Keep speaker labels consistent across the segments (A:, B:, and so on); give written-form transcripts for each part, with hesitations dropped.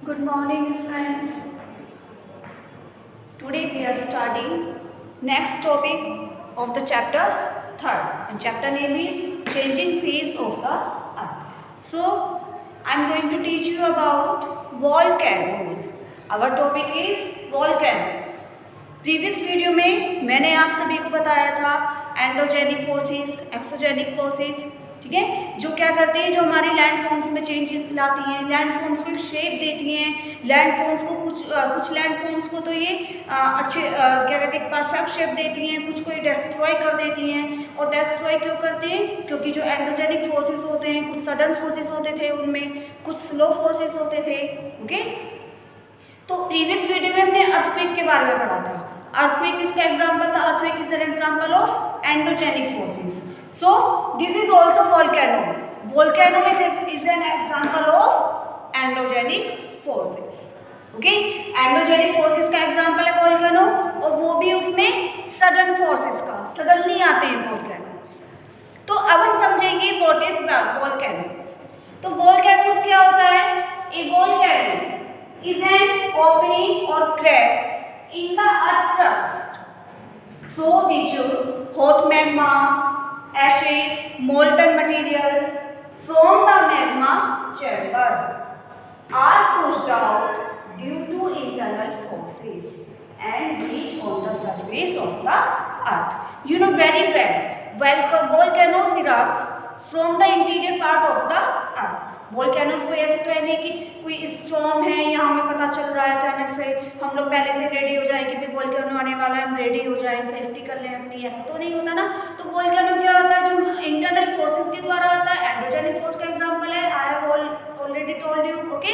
A: Good morning, friends. Today we are studying next topic of the chapter third, and chapter name is Changing Phase of the Earth. So, I am going to teach you about volcanoes. Our topic is volcanoes. Previous video में मैंने आप सभी को बताया था endogenic forces, exogenic forces, ठीक है, जो क्या करते हैं, जो हमारी लैंडफॉर्म्स में चेंजेस लाती हैं, लैंडफॉर्म्स को शेप देती हैं। लैंडफॉर्म्स को कुछ लैंडफॉर्म्स को तो ये अच्छे क्या कहते हैं परफेक्ट शेप देती हैं, कुछ को ये डिस्ट्रॉय कर देती हैं। और डिस्ट्रॉय क्यों करते हैं? क्योंकि जो एंडोजेनिक फोर्सेस होते हैं, कुछ सडन फोर्सेस होते थे उनमें, कुछ स्लो फोर्सेस होते थे। ओके, तो प्रीवियस वीडियो में हमने अर्थक्वेक के बारे में पढ़ा था। अर्थक्वेक किसका एग्जाम्पल था? Earthquake is an example of endogenic forces. So this is also volcano. Volcano is an example of endogenic forces. Okay, endogenic forces का example है volcano, और वो भी उसमें sudden forces का, suddenly आते हैं volcanoes। तो अब हम समझेंगे what is volcanoes। तो volcanoes क्या होता है? A volcano is an opening or crack in the earth crust through which hot magma, ashes, molten materials from the magma chamber are pushed out due to internal forces and reach on the surface of the earth. You know very well, volcanoes erupts from the interior part of the earth. Volcanoes को ऐसे तो है नहीं कि कोई storm है या हमें पता चल रहा है अचानक से, हम लोग पहले से रेडी हो जाए कि भाई वोल्केनो आने वाला है, हम रेडी हो जाए, सेफ्टी कर लें अपनी, ऐसा तो नहीं होता ना। तो वोल्केनो क्या होता है? जो इंटरनल फोर्सेस के द्वारा आता है। एंडोजेनिक फोर्स का एग्जांपल है, I have already told you. Okay,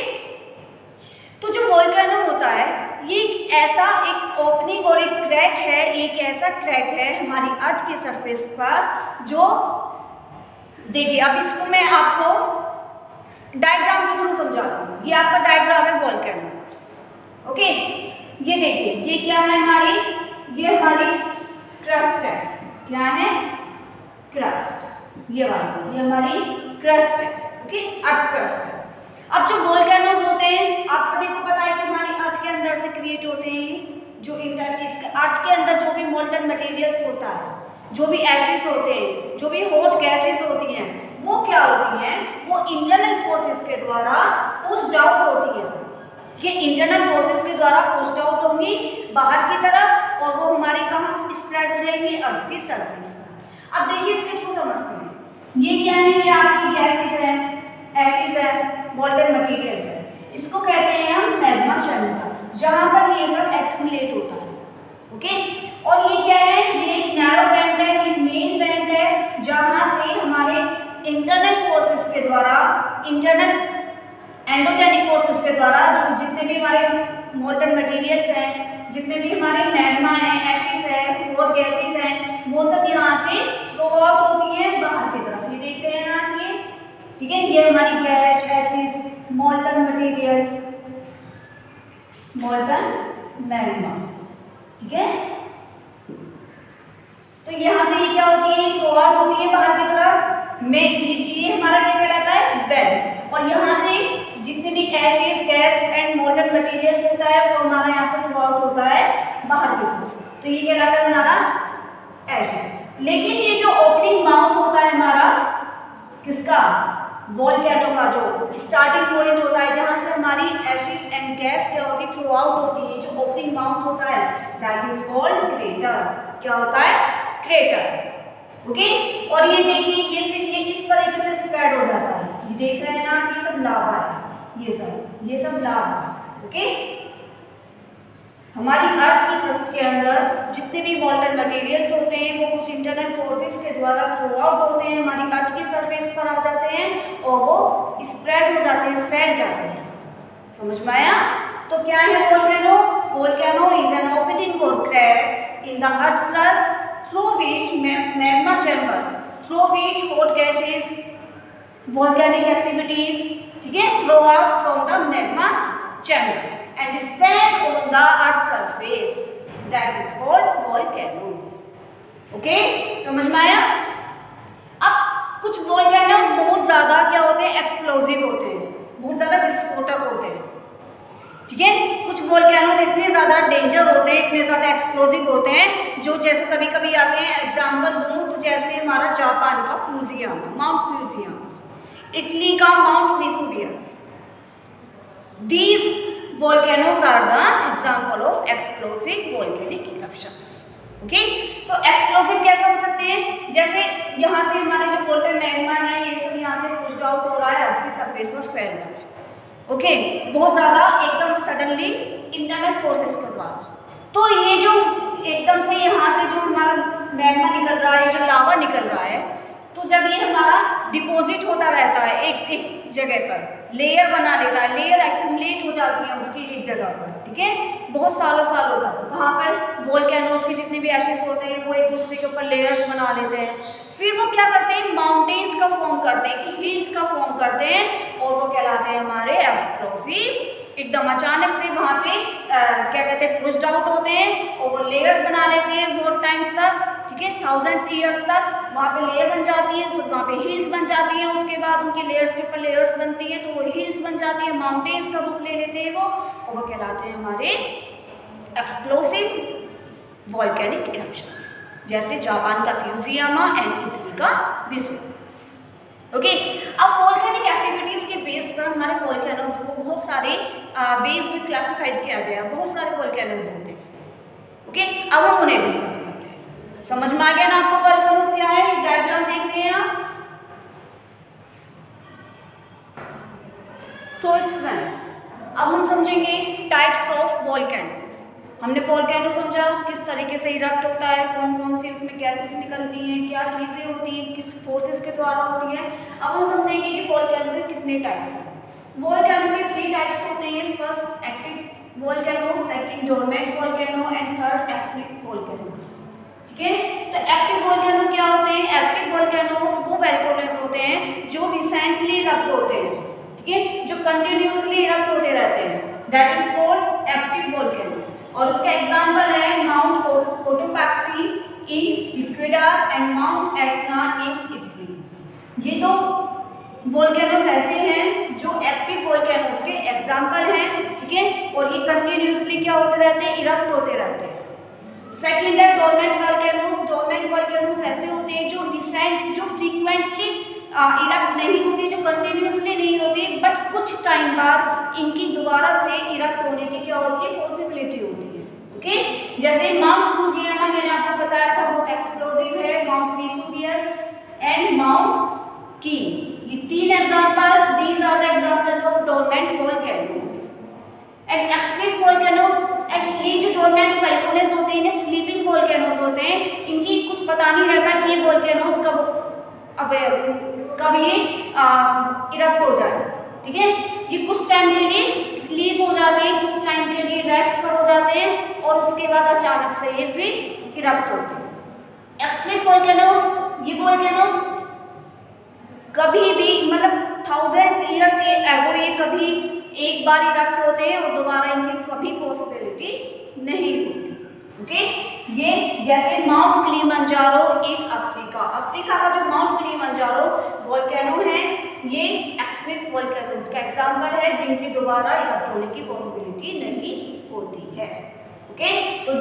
A: तो जो वोल्केनो होता है ये ऐसा एक ओपनिंग और एक क्रैक है, एक ऐसा क्रैक है हमारी अर्थ के सरफेस पर, जो देखिए अब इसको मैं आपको डायग्राम के थ्रू समझाती हूँ। ये आपका डायग्राम है वोल्केनो का। ओके, ये देखिए, ये क्या है हमारी, ये हमारी क्रस्ट है। क्या है? क्रस्ट। ये वाली, ये हमारी क्रस्ट है। ओके, अर्थ क्रस्ट है। अब जो वोल्केनोज होते हैं, आप सभी को पता है कि हमारी अर्थ के अंदर से क्रिएट होते हैं। जो अर्थ के अंदर जो भी मोल्टन मटेरियल्स होता है, जो भी एशेस होते हैं, जो भी हॉट गैसेस होती हैं, वो क्या होती हैं? वो इंटरनल फोर्सेस के द्वारा पुश्ड आउट होती हैं। ये इंटरनल फोर्सेस के द्वारा पुश्ड आउट होंगी बाहर की तरफ, और वो हमारे कहाँ स्प्रेड हो जाएंगी? अर्थ की सरफेस पर। अब देखिए इसके थ्रू समझते हैं। ये क्या है? ये आपकी गैसेस है, एशेस है, मोल्टन मटेरियल्स है। इसको कहते हैं हम मैग्मा चैम्बर, जहाँ पर ये सब एक्यूमुलेट होता है। ओके, और ये क्या है? ये एक नैरो बैंड है, ये मेन बैंड है, जहाँ से हमारे इंटरनल फोर्सेस के द्वारा, इंटरनल एंडोजेनिक फोर्सेस के द्वारा जो जितने भी हमारे मोल्टन मटेरियल्स हैं, जितने भी हमारे मैग्मा हैं, एशेस हैं, हॉट गैसेस हैं, वो सब यहाँ से थ्रो आउट होती हैं बाहर की तरफ। ये देख रहे हैं ना ये, ठीक है, ये हमारी gas, ashes, molten materials, molten magma, ठीक है। तो यहाँ से ये क्या होती है? थ्रो आउट होती है बाहर की तरफ। ये हमारा क्या कहलाता है? वेल। और यहाँ से जितने भी ashes, gas and molten materials होता है, वो हमारा यहाँ से थ्रो आउट होता है बाहर की तरफ। तो ये कहलाता है हमारा एशेस। लेकिन ये जो ओपनिंग माउथ होता है हमारा, किसका? वोल्केनो का जो स्टार्टिंग पॉइंट होता है, जहाँ से हमारी एशेस एंड गैस क्या होती है? थ्रो आउट होती है। जो ओपनिंग माउथ होता है, दैट इज कॉल्ड क्रेटर। क्या होता है? क्रेटर। ओके, और ये देखिए, ये फिर ये इस तरीके से स्प्रेड हो जाता है। ये देख रहे हैं ना, ये सब लावा है, ये सब लावा है। ओके, हमारी अर्थ की क्रस्ट के अंदर जितने भी मोल्टन मटेरियल्स होते हैं, वो कुछ इंटरनल फोर्सेस के द्वारा थ्रो आउट होते हैं, हमारी अर्थ की सरफेस पर आ जाते हैं, और वो स्प्रेड हो जाते हैं, फैल जाते हैं। समझ में आया? तो क्या है volcano? Volcano is an opening or crack in the earth crust through which magma chambers, through which hot gases, volcanic activities, ठीक है, throw out from the magma chamber and spread on the earth's surface, that is called volcanoes. okay, समझ में आया? अब कुछ volcanoes बहुत ज़्यादा क्या होते हैं? एक्सप्लोजिव होते हैं, बहुत ज़्यादा विस्फोटक होते हैं। ठीक है। कुछ वोल्केनोज इतने ज़्यादा डेंजर होते हैं, इतने ज़्यादा एक्सप्लोसिव होते हैं, जो जैसे कभी कभी आते हैं, एग्जाम्पल दूँ तो जैसे हमारा जापान का फ्यूजियामा, माउंट फ्यूजियामा, इटली का mount Vesuvius, these volcanoes are the example of explosive volcanic eruptions. Okay, तो एक्सप्लोसिव कैसे हो सकते हैं? जैसे यहाँ से हमारे जो वोल्टेन मैग्मा है ये सब यहाँ से पुश्ड आउट हो रहा है, अर्थ की सरफेस पर फैल रहा है। ओके, बहुत ज़्यादा एकदम सडनली इंटरनल फोर्सेस के द्वारा। तो ये जो एकदम से यहाँ से जो हमारा मैग्मा निकल रहा है, जो लावा निकल रहा है, तो जब ये हमारा डिपॉजिट होता रहता है एक जगह पर, लेयर बना लेता है, लेयर एक्यूमुलेट हो जाती है उसकी एक जगह पर, ठीक है, बहुत सालों तक। वहाँ पर वोल्केनोज के जितने भी एशेस होते हैं वो एक दूसरे के ऊपर लेयर्स बना लेते हैं, फिर वो क्या करते हैं, माउंटेन्स का फॉर्म करते हैं, कि हिल्स का फॉर्म करते हैं, और वो कहलाते हैं हमारे एक्सप्लोसिव। एकदम अचानक से वहाँ पे क्या कहते हैं, पुश्ड आउट होते हैं और वो लेयर्स बना लेते हैं बहुत टाइम्स तक, ठीक है, थाउजेंड्स ईयर्स तक वहाँ पे लेयर बन जाती है, फिर वहाँ पे हिल्स बन जाती हैं, उसके बाद उनकी लेयर्स के ऊपर लेयर्स बनती हैं, तो वो हिल्स बन जाती है, माउंटेन्स का रूप ले लेते हैं वो, और वो कहलाते हैं हमारे एक्सप्लोसिव वॉल्केनिक इरप्शंस, जैसे जापान का फ्यूजियामा एंड इटली का वेसुवियस। ओके, अब वॉल्केनिक एक्टिविटीज़ के बेस पर हमारे वॉल्केनोज को बहुत सारे वेज में क्लासिफाइड किया गया, बहुत सारे वॉल्केनोज होते हैं। ओके, अब हम उन्हें डिस्कस करते हैं। समझ में आ गया ना आपको वॉल्केनोज क्या है? डायग्राम देख रहे हैं आप। सो स्टूडेंट्स, अब हम समझेंगे टाइप्स ऑफ वॉल्केनोज। हमने वॉल्केनो समझा किस तरीके से इरप्ट होता है, कौन कौन सी उसमें गैसेस निकलती हैं, क्या चीज़ें होती हैं, किस फोर्सेस के द्वारा होती हैं। अब हम समझेंगे कि वॉल्केनो के कितने टाइप्स हैं। वॉल्केनो के 3 टाइप्स होते हैं, first active volcano, second dormant volcano and third extinct volcano. ठीक है, तो एक्टिव वॉल्केनो क्या होते हैं? एक्टिव वॉल्केनोस वो वॉल्केनोस होते हैं जो रिसेंटली इरप्ट होते हैं, ठीक है, जो कंटिन्यूअसली इरप्ट होते रहते हैं, that is called active volcano. और उसका एग्जांपल है mount Cotopaxi in Ecuador and mount Etna in Italy. ये दो वॉल्केनोस ऐसे हैं जो एक्टिव वॉल्केनोस के एग्जांपल हैं, ठीक है, और ये कंटिन्यूअसली क्या होते रहते हैं, इरप्ट होते रहते हैं। सेकेंड है डोरमेंट वॉल्केनोस। डोरमेंट वॉल्केनोस ऐसे होते हैं जो रिसेंट, जो फ्रीक्वेंटली इरप्ट नहीं होती, जो कंटिन्यूअसली नहीं होती, बट कुछ टाइम बाद इनकी दोबारा से इरप्ट होने की क्या होती है, पॉसिबिलिटी होती है। ओके, जैसे माउंट फ्यूजियामा मैंने आपको बताया था बहुत एक्सप्लोसिव है, माउंट वेसुवियस एंड माउंट की, ये 3 examples, these are the examples of dormant volcanoes and active volcanoes. And ये जो डोरमेंट वॉल्केनोस होते हैं, इन्हें स्लीपिंग वॉल्केनोस होते हैं, इनकी कुछ पता नहीं रहता कि ये वॉल्केनोस कब ये इरप्ट हो जाए, ठीक है, ये कुछ टाइम के लिए स्लीप हो जाते हैं, कुछ टाइम के लिए रेस्ट पर हो जाते हैं, और उसके बाद अचानक से ये फिर इरप्ट होते हैं। एक्सटिंक्ट वॉल्केनोस, ये वॉल्केनोस कभी भी, मतलब थाउजेंड्स ईयर से एगो ये कभी एक बार इरप्ट होते हैं और दोबारा इनकी कभी पॉसिबिलिटी नहीं होती। ओके, ये जैसे mount Kilimanjaro in Africa, Africa का जो माउंट किलिमंजारो वॉल्केनो है, ये एक्सटिंक्ट वॉल्केनोस का एग्जांपल है जिनकी दोबारा इरप्ट होने की पॉसिबिलिटी नहीं होती है। ओके, तो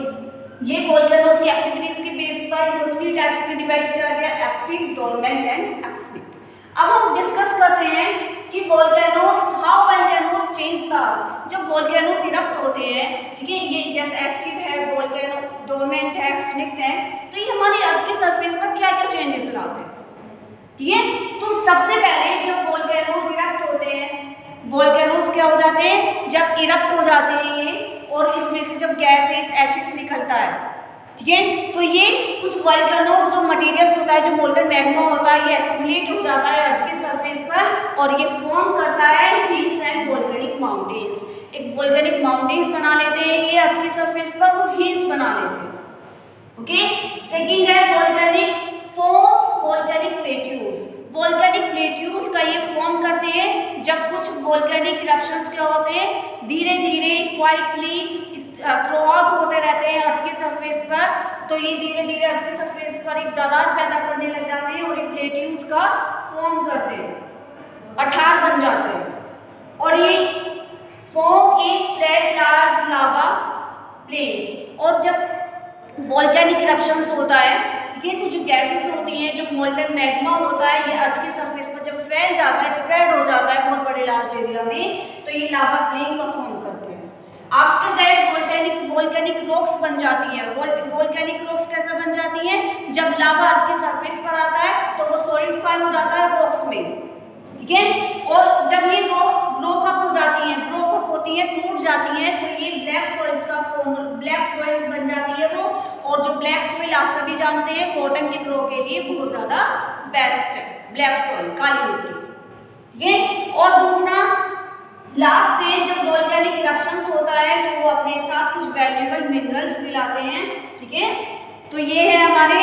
A: ये वॉल्केनोस की एक्टिविटीज के बेस पर इनको 3 टाइप्स में डिवाइड किया गया, एक्टिव, डोरमेंट एंड एक्सटिंक्ट। अब हम डिस्कस करते हैं कि volcanoes, how volcanoes change the, जब वॉल्केनोस इरप्ट होते हैं, ठीक है, ये जैसे एक्टिव है वॉल्केनो, डोरमेंट है, एक्सटिंक्ट है, तो ये हमारी अर्थ के सरफेस पर क्या क्या चेंजेस लाते हैं, ठीक है। तो सबसे पहले जब वॉल्केनोस इरप्ट होते हैं, वॉल्केनोस क्या हो जाते हैं, जब इरप्ट हो जाते हैं ये, और इसमें से जब गैसेस एशिड्स निकलता है, ठीक है, तो ये कुछ वॉल्केनोस जो मटेरियल्स होता है, जो मोल्टन मैग्मा होता है, ये एक्यूमुलेट हो जाता है अर्थ के सरफेस पर, और ये फॉर्म करता है हिल्स एंड वॉल्केनिक माउंटेन्स। एक वॉल्केनिक माउंटेन्स बना लेते हैं ये अर्थ के सरफेस पर, वो हिल्स बना लेते हैं। ओके, सेकंड है volcanic forms, volcanic plateaus. Volcanic plateaus का ये फॉर्म करते हैं जब कुछ वॉल्केनिक इरप्शंस क्या होते हैं, धीरे धीरे क्वाइटली थ्रू आउट होते रहते हैं अर्थ के सरफेस पर, तो ये धीरे धीरे अर्थ के सरफेस पर एक दरार पैदा करने लग जाते हैं और एक प्लेट्यूज का फॉर्म करते हैं, पठार बन जाते हैं, और ये फॉर्म ए फ्लैट प्लेन्स। और जब वोल्केनिक इरप्शंस होता है, ठीक है, तो जो गैसेस होती हैं, जो मोल्टन मैग्मा होता है, ये अर्थ की सरफेस पर जब फैल जाता है, स्प्रेड हो जाता है बहुत बड़े लार्ज एरिया में, तो ये लावा प्लेन का फॉर्म करते हैं। आफ्टर दैट वोल्केनिक रॉक्स बन जाती हैं। वोल्केनिक रॉक्स कैसे बन जाती हैं? जब लावा अर्थ की सरफेस पर आता है तो वो सॉलिडिफाई हो जाता है रॉक्स में, ठीक है, और जब ये रॉक्स ब्रोकअप हो जाती हैं, ब्रोकअप होती हैं, टूट जाती हैं, तो ये ब्लैक सॉइल्स का फॉर्म, ब्लैक सॉइल बन जाती है वो। और जो ब्लैक सॉइल आप सभी जानते हैं कॉटन के ग्रो के लिए बहुत ज़्यादा बेस्ट है, ब्लैक सॉइल, काली मिट्टी, ठीक है। और दूसरा लास्ट स्टेज जब वोल्केनिक इरप्शंस होता है तो वो अपने साथ कुछ वैल्यूएबल मिनरल्स भी लाते हैं, ठीक है। तो ये है हमारे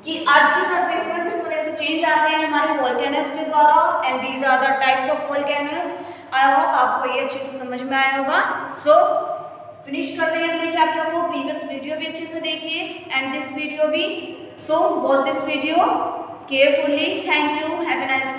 A: कि अर्थ की सरफेस पर किस तरह से चेंज आते हैं हमारे वोल्केनोस के द्वारा, and these are the types of volcanoes. I hope आपको ये अच्छे से समझ में आया होगा। सो फिनिश करते हैं अपने चैप्टर को। प्रीवियस वीडियो भी अच्छे से देखिए एंड दिस वीडियो भी। So watch this video carefully. Thank you, have a nice